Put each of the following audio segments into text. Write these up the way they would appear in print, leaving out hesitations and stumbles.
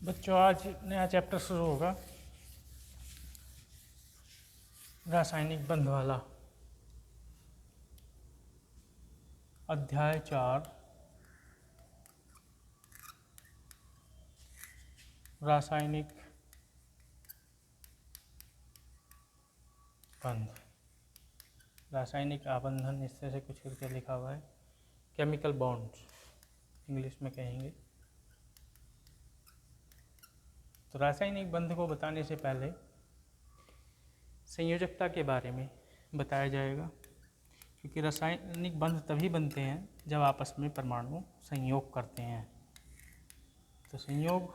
बच्चों, आज नया चैप्टर शुरू होगा, रासायनिक बंध वाला। अध्याय 4, रासायनिक बंध, रासायनिक आबंधन, इस तरह से कुछ करके लिखा हुआ है। केमिकल बॉन्ड्स इंग्लिश में कहेंगे। तो रासायनिक बंध को बताने से पहले संयोजकता के बारे में बताया जाएगा, क्योंकि रासायनिक बंध तभी बनते हैं जब आपस में परमाणु संयोग करते हैं। तो संयोग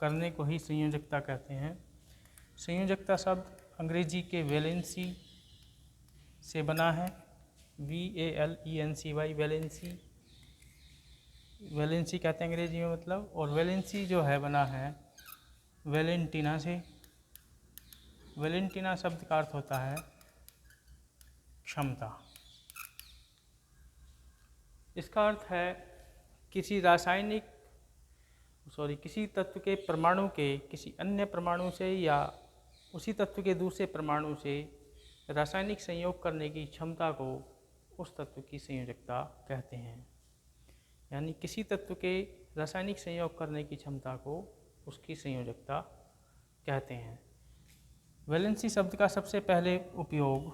करने को ही संयोजकता कहते हैं। संयोजकता शब्द अंग्रेजी के वैलेंसी से बना है, VALENCY, वैलेंसी, वैलेंसी कहते हैं अंग्रेजी में मतलब। और वैलेंसी जो है बना है वैलेंटीना से। वैलेंटीना शब्द का अर्थ होता है क्षमता। इसका अर्थ है किसी किसी तत्व के परमाणु के किसी अन्य परमाणु से या उसी तत्व के दूसरे परमाणु से रासायनिक संयोग करने की क्षमता को उस तत्व की संयोजकता कहते हैं। यानी किसी तत्व के रासायनिक संयोग करने की क्षमता को उसकी संयोजकता कहते हैं। वैलेंसी शब्द का सबसे पहले उपयोग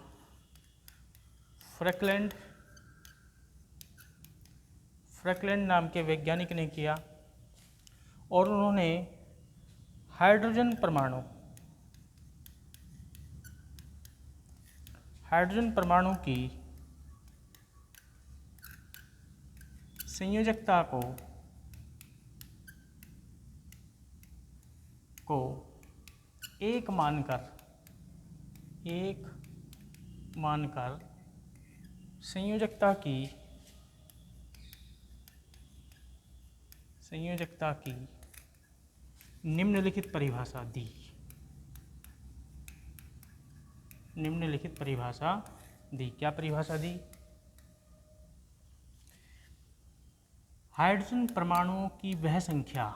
फ्रैकलैंड नाम के वैज्ञानिक ने किया, और उन्होंने हाइड्रोजन परमाणु की संयोजकता को एक मानकर संयोजकता की निम्नलिखित परिभाषा दी। क्या परिभाषा दी? हाइड्रोजन परमाणुओं की वह संख्या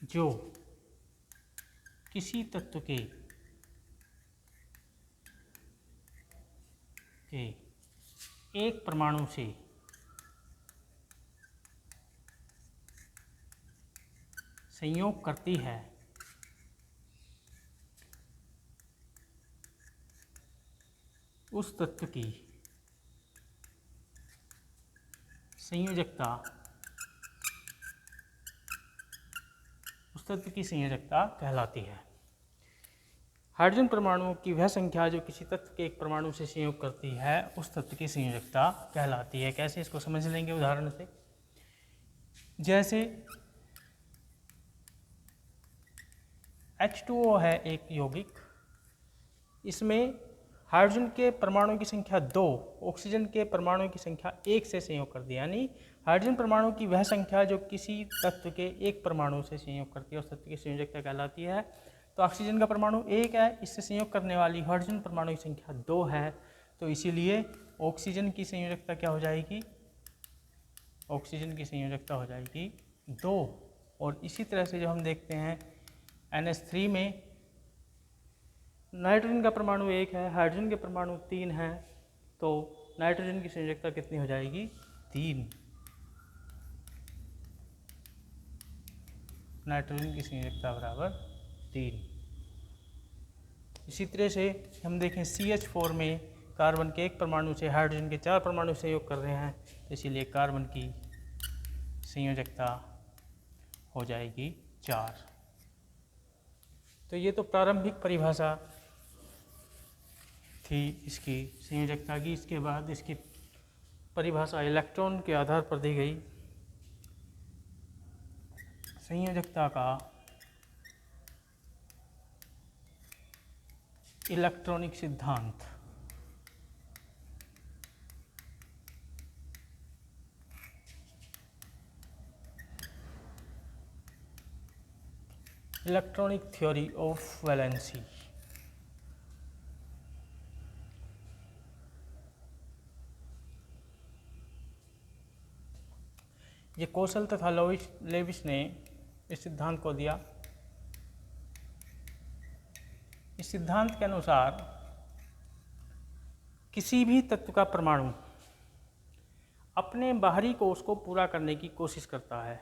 जो किसी तत्व के एक परमाणु से संयोग करती है, उस तत्व की संयोजकता कहलाती है। हाइड्रोजन परमाणुओं की वह संख्या जो किसी तत्व के एक परमाणु से संयोग करती है, उस तत्व की संयोजकता कहलाती है। कैसे, इसको समझ लेंगे उदाहरण से। जैसे H2O है एक यौगिक, इसमें हाइड्रोजन के परमाणु की संख्या 2, ऑक्सीजन के परमाणु की संख्या 1 से संयोग कर दी। यानी हाइड्रोजन परमाणु की वह संख्या जो किसी तत्व के एक परमाणु से संयोग करती है, उस तत्व की संयोजकता कहलाती है। तो ऑक्सीजन का परमाणु 1 है, इससे संयोग करने वाली हाइड्रोजन परमाणु की संख्या 2 है, तो इसीलिए ऑक्सीजन की संयोजकता क्या हो जाएगी? ऑक्सीजन की संयोजकता हो जाएगी 2। और इसी तरह से जो हम देखते हैं NH3 में नाइट्रोजन का परमाणु 1 है, हाइड्रोजन के परमाणु 3 हैं, तो नाइट्रोजन की संयोजकता कितनी हो जाएगी? 3। नाइट्रोजन की संयोजकता बराबर 3। इसी तरह से हम देखें CH4 में कार्बन के एक परमाणु से हाइड्रोजन के 4 परमाणु संयोग कर रहे हैं, तो इसीलिए कार्बन की संयोजकता हो जाएगी 4। तो ये तो प्रारंभिक परिभाषा थी इसकी संयोजकता की। इसके बाद इसकी परिभाषा इलेक्ट्रॉन के आधार पर दी गई। संयोजकता का इलेक्ट्रॉनिक सिद्धांत। Electronic theory of valency. ये कौशल तथा लेविस ने इस सिद्धांत को दिया। इस सिद्धांत के अनुसार किसी भी तत्व का परमाणु अपने बाहरी कोश को पूरा करने की कोशिश करता है।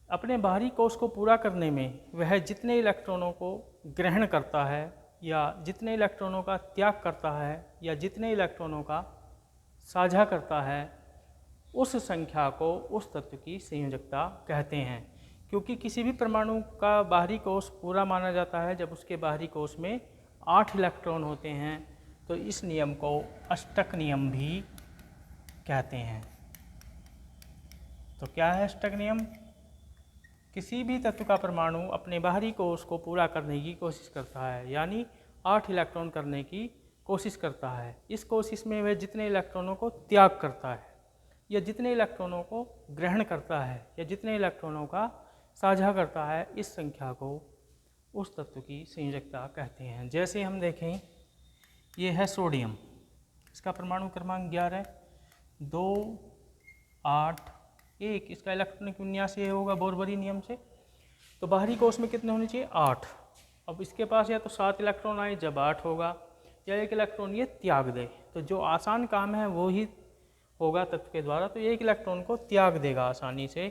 अपने बाहरी कोश को पूरा करने में वह जितने इलेक्ट्रॉनों को ग्रहण करता है या जितने इलेक्ट्रॉनों का त्याग करता है या जितने इलेक्ट्रॉनों का साझा करता है, उस संख्या को उस तत्व की संयोजकता कहते हैं। क्योंकि किसी भी परमाणु का बाहरी कोश पूरा माना जाता है जब उसके बाहरी कोश में 8 इलेक्ट्रॉन होते हैं, तो इस नियम को अष्टक नियम भी कहते हैं। तो क्या है अष्टक नियम? किसी भी तत्व का परमाणु अपने बाहरी कोश को पूरा करने की कोशिश करता है, यानी 8 इलेक्ट्रॉन करने की कोशिश करता है। इस कोशिश में वह जितने इलेक्ट्रॉनों को त्याग करता है या जितने इलेक्ट्रॉनों को ग्रहण करता है या जितने इलेक्ट्रॉनों का साझा करता है, इस संख्या को उस तत्व की संयोजकता कहते हैं। जैसे हम देखें, ये है सोडियम, इसका परमाणु क्रमांक 11, 2, 8, 1। इसका इलेक्ट्रॉनिक विन्यास ये होगा बोरबरी नियम से। तो बाहरी कोश में कितने होने चाहिए? 8। अब इसके पास या तो 7 इलेक्ट्रॉन आए जब 8 होगा, या 1 इलेक्ट्रॉन ये त्याग दे। तो जो आसान काम है वो ही होगा तत्व के द्वारा, तो 1 इलेक्ट्रॉन को त्याग देगा आसानी से।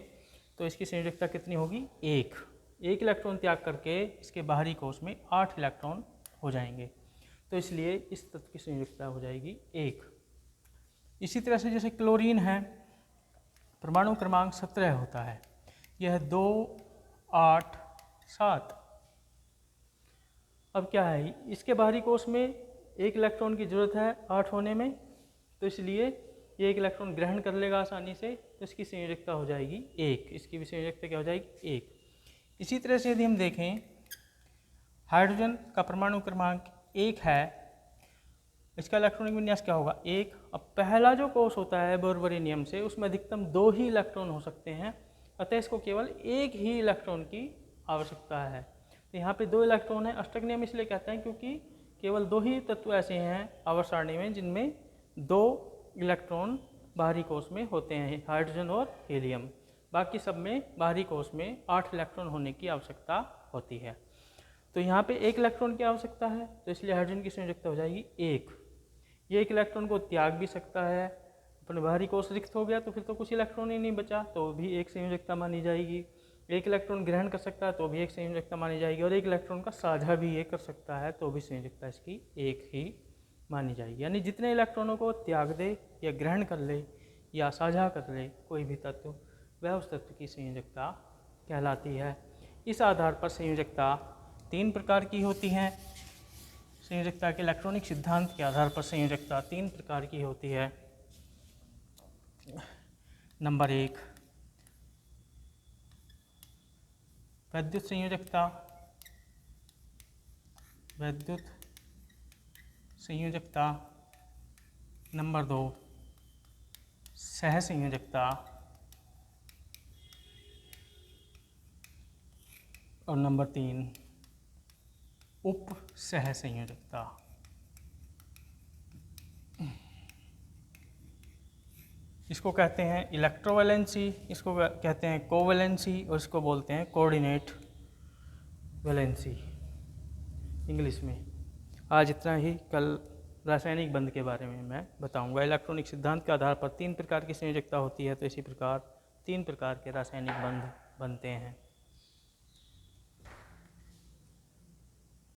तो इसकी संयोजकता कितनी होगी? 1। 1 इलेक्ट्रॉन त्याग करके इसके बाहरी कोश में 8 इलेक्ट्रॉन हो जाएंगे, तो इसलिए इस तत्व की संयोजकता हो जाएगी 1। इसी तरह से जैसे क्लोरीन है, परमाणु क्रमांक 17 होता है। यह 2, 8, 7। अब क्या है, इसके बाहरी कोश में 1 इलेक्ट्रॉन की जरूरत है 8 होने में, तो इसलिए ये 1 इलेक्ट्रॉन ग्रहण कर लेगा आसानी से, तो इसकी संयोजकता हो जाएगी 1। इसकी भी संयोजकता क्या हो जाएगी? 1। इसी तरह से यदि हम देखें, हाइड्रोजन का परमाणु क्रमांक 1 है, इसका इलेक्ट्रॉनिक विन्यास क्या होगा? 1। अब पहला जो कोश होता है बोरबरी नियम से, उसमें अधिकतम 2 ही इलेक्ट्रॉन हो सकते हैं, अतः इसको केवल 1 ही इलेक्ट्रॉन की आवश्यकता है। तो यहाँ पे 2 इलेक्ट्रॉन है। अष्टक नियम इसलिए कहते हैं क्योंकि केवल 2 ही तत्व ऐसे हैं आवर्त सारणी में जिनमें 2 इलेक्ट्रॉन बाहरी कोश में होते हैं, हाइड्रोजन और हीलियम। बाकी सब में बाहरी कोश में 8 इलेक्ट्रॉन होने की आवश्यकता होती है। तो यहाँ पे 1 इलेक्ट्रॉन की आवश्यकता है, तो इसलिए हाइड्रोजन की संयोजकता हो जाएगी 1। ये 1 इलेक्ट्रॉन को त्याग भी सकता है, अपने बाहरी कोश रिक्त हो गया तो फिर तो कुछ इलेक्ट्रॉन ही नहीं बचा, तो भी 1 संयोजकता मानी जाएगी। 1 इलेक्ट्रॉन ग्रहण कर सकता है तो भी 1 संयोजकता मानी जाएगी, और 1 इलेक्ट्रॉन का साझा भी ये कर सकता है तो भी संयोजकता इसकी 1 ही मानी जाएगी। यानी जितने इलेक्ट्रॉनों को त्याग दे या ग्रहण कर ले या साझा कर ले कोई भी तत्व, वह उस तत्व की संयोजकता कहलाती है। इस आधार पर संयोजकता 3 प्रकार की होती हैं। संयोजकता के इलेक्ट्रॉनिक सिद्धांत के आधार पर संयोजकता 3 प्रकार की होती है। नंबर 1, वैद्युत संयोजकता। वैद्युत संयोजकता। नंबर 2, सह संयोजकता। और नंबर 3, उप सह संयोजकता। इसको कहते हैं इलेक्ट्रोवैलेंसी, इसको कहते हैं कोवैलेंसी, और इसको बोलते हैं कोऑर्डिनेट वैलेंसी इंग्लिश में। आज इतना ही। कल रासायनिक बंध के बारे में मैं बताऊंगा। इलेक्ट्रॉनिक सिद्धांत के आधार पर 3 प्रकार की संयोजकता होती है, तो इसी प्रकार 3 प्रकार के रासायनिक बंध बनते हैं।